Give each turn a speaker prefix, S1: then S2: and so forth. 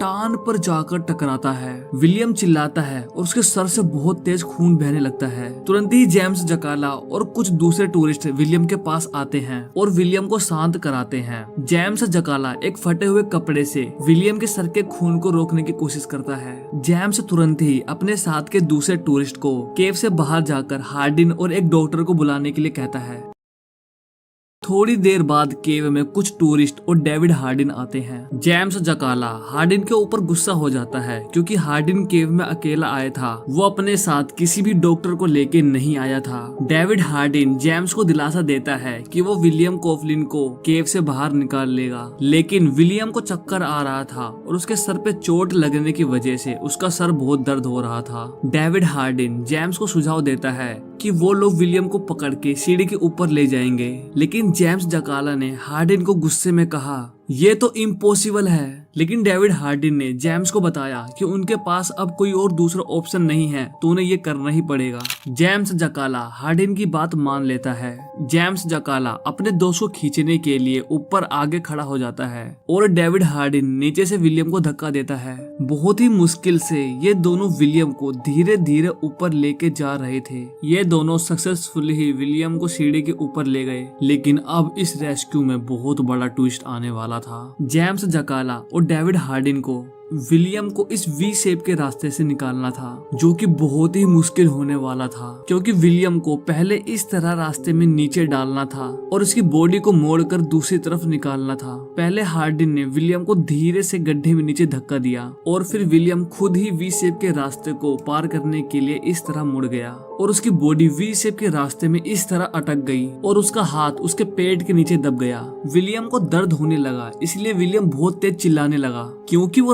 S1: टान पर जाकर टकराता है। विलियम चिल्लाता है और उसके सर से बहुत तेज खून बहने लगता है। तुरंत ही जेम्स जकाला और कुछ दूसरे टूरिस्ट विलियम के पास आते हैं और विलियम को शांत कराते हैं। जेम्स जकाला एक फटे हुए कपड़े से विलियम के सर के खून को रोकने की कोशिश करता है। जेम्स तुरंत ही अपने साथ के दूसरे टूरिस्ट को केव से बाहर जाकर हार्डिन और एक डॉक्टर को बुलाने के लिए कहता है। थोड़ी देर बाद केव में कुछ टूरिस्ट और डेविड हार्डिन आते हैं। जेम्स जकाला हार्डिन के ऊपर गुस्सा हो जाता है क्योंकि हार्डिन केव में अकेला आया था। वो अपने साथ किसी भी डॉक्टर को लेके नहीं आया था। डेविड हार्डिन जेम्स को दिलासा देता है कि वो विलियम कोफलिन को केव से बाहर निकाल लेगा, लेकिन विलियम को चक्कर आ रहा था और उसके सर पे चोट लगने की वजह से उसका सर बहुत दर्द हो रहा था। डेविड हार्डिन जेम्स को सुझाव देता है कि वो लोग विलियम को पकड़ के सीढ़ी के ऊपर ले जाएंगे, लेकिन जेम्स जकाला ने हार्डिन को गुस्से में कहा, ये तो इम्पॉसिबल है। लेकिन डेविड हार्डिन ने जेम्स को बताया कि उनके पास अब कोई और दूसरा ऑप्शन नहीं है, तो उन्हें ये करना ही पड़ेगा। जेम्स जकाला हार्डिन की बात मान लेता है। जेम्स जकाला अपने दोस्त को खींचने के लिए ऊपर आगे खड़ा हो जाता है और डेविड हार्डिन नीचे से विलियम को धक्का देता है। बहुत ही मुश्किल से ये दोनों विलियम को धीरे धीरे ऊपर लेके जा रहे थे। ये दोनों सक्सेसफुली ही विलियम को सीढ़ी के ऊपर ले गए, लेकिन अब इस रेस्क्यू में बहुत बड़ा ट्विस्ट आने वाला था। जेम्स जकाला और डेविड हार्डिन को विलियम को इस वी शेप के रास्ते से निकालना था, जो कि बहुत ही मुश्किल होने वाला था क्योंकि विलियम को पहले इस तरह रास्ते में नीचे डालना था और उसकी बॉडी को मोड़कर दूसरी तरफ निकालना था। पहले हार्डिन ने विलियम को धीरे से गड्ढे में नीचे धक्का दिया और फिर विलियम खुद ही वी शेप के रास्ते को पार करने के लिए इस तरह मुड़ गया और उसकी बॉडी वी शेप के रास्ते में इस तरह अटक गई और उसका हाथ उसके पेट के नीचे दब गया। विलियम को दर्द होने लगा, इसलिए विलियम बहुत तेज चिल्लाने लगा क्योंकि वो